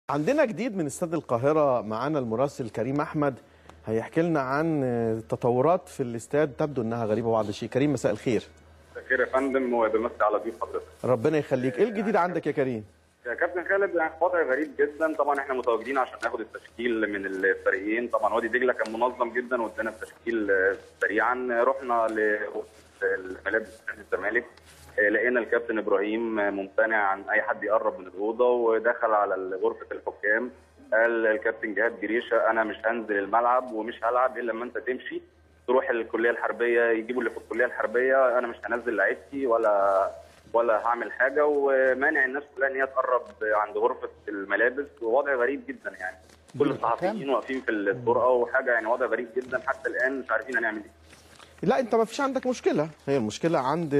عندنا جديد من استاد القاهرة، معانا المراسل كريم أحمد هيحكي لنا عن تطورات في الاستاد تبدو انها غريبه بعض الشيء. كريم مساء الخير. مساء الخير يا فندم، وبمسي على ضيوف حضرتك. ربنا يخليك. ايه الجديد عندك يا كريم؟ يا كابتن خالد، يعني وضع غريب جدا. طبعا احنا متواجدين عشان ناخد التشكيل من الفريقين. طبعا وادي دجله كان منظم جدا وادانا التشكيل سريعا. رحنا لملابس الزمالك، لقينا الكابتن ابراهيم ممتنع عن اي حد يقرب من الاوضه، ودخل على غرفه الحكام قال الكابتن جهاد جريشه انا مش هنزل الملعب ومش هلعب الا لما انت تمشي تروح الكليه الحربيه، يجيبوا اللي في الكليه الحربيه، انا مش هنزل لعيبتي ولا هعمل حاجه، ومانع الناس كلها ان هي تقرب عند غرفه الملابس. ووضع غريب جدا يعني، كل الصحفيين واقفين في الطرقه وحاجه، يعني وضع غريب جدا. حتى الان مش عارفين هنعمل ايه. لا انت ما فيش عندك مشكله، هي المشكله عند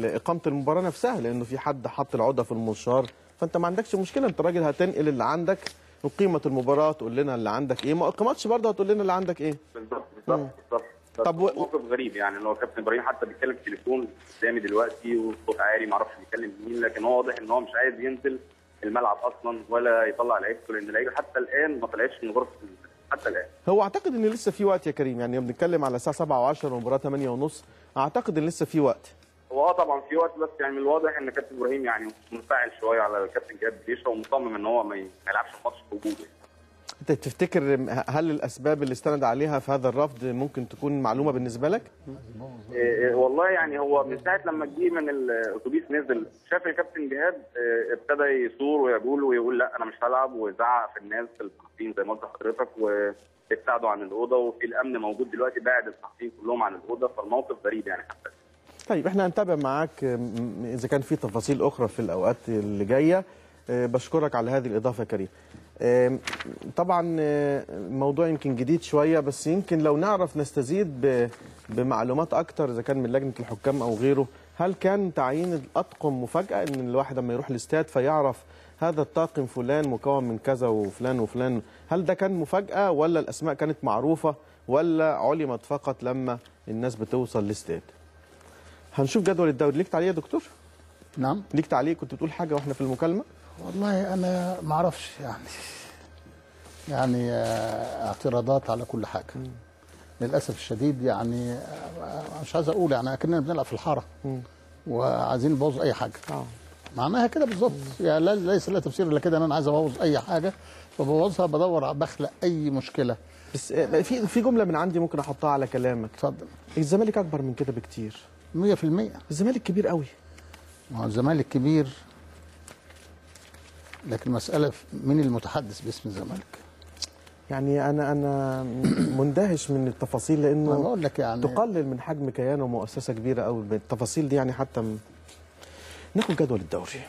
اقامه المباراه نفسها، لانه في حد حط العقده في المنشار، فانت ما عندكش مشكله. انت راجل هتنقل اللي عندك، وقيمه المباراه تقول لنا اللي عندك ايه، ما اقيمتش برضه هتقول لنا اللي عندك ايه. بالظبط. طب موقف غريب يعني، اللي هو كابتن ابراهيم حتى بيتكلم في التليفون قدامي دلوقتي وصوت عالي، ما اعرفش بيتكلم مين، لكن هو واضح ان هو مش عايز ينزل الملعب اصلا ولا يطلع لعيبته، لان اللعيبه حتى الان ما طلعتش من غرفه حتى الان. هو اعتقد ان لسه في وقت يا كريم، يعني بنتكلم على الساعه 7:10 والمباراه 8:30، اعتقد ان لسه في وقت. هو طبعا في وقت، بس يعني من الواضح ان كابتن ابراهيم يعني منفعل شويه على الكابتن جهاد جريشه، ومصمم ان هو ما يلعبش الماتش بوجوده. انت تفتكر هل الاسباب اللي استند عليها في هذا الرفض ممكن تكون معلومه بالنسبه لك؟ والله يعني هو من ساعه لما جه من الاتوبيس نزل شاف الكابتن جهاد ابتدى يثور ويقول ويقول لا انا مش هلعب، ويزعق في الناس الصحفيين زي ما قلت لحضرتك، وابتعدوا عن الاوضه، وفي الامن موجود دلوقتي بعد الصحفيين كلهم عن الاوضه، فالموقف غريب يعني حتى. طيب احنا هنتابع معاك اذا كان في تفاصيل اخرى في الاوقات اللي جايه. بشكرك على هذه الاضافه يا كريم. طبعا موضوع يمكن جديد شويه، بس يمكن لو نعرف نستزيد بمعلومات اكتر اذا كان من لجنه الحكام او غيره. هل كان تعيين الاطقم مفاجاه، ان الواحد لما يروح الاستاد فيعرف هذا الطاقم فلان مكون من كذا وفلان وفلان، هل ده كان مفاجاه ولا الاسماء كانت معروفه ولا علمت فقط لما الناس بتوصل الاستاد؟ هنشوف جدول الدوري. ليك تعليق يا دكتور؟ نعم ليك تعليق، كنت بتقول حاجه واحنا في المكالمه. والله انا ما اعرفش يعني اعتراضات على كل حاجه للاسف الشديد. يعني مش عايز اقول يعني اكننا بنلعب في الحاره وعايزين نبوظ اي حاجه. معناها كده بالظبط يعني، ليس لها تفسير الا كده، ان انا عايز ابوظ اي حاجه فبوظها، بدور بخلق اي مشكله. بس في جمله من عندي ممكن احطها على كلامك. اتفضل. الزمالك اكبر من كده بكتير. 100%. الزمالك كبير قوي. ما هو الزمالك كبير، لكن المساله مين المتحدث باسم الزمالك؟ يعني انا مندهش من التفاصيل، لانه بقول لك يعني تقلل من حجم كيان ومؤسسه كبيره قوي بالتفاصيل دي يعني. حتى ناخد جدول الدوري.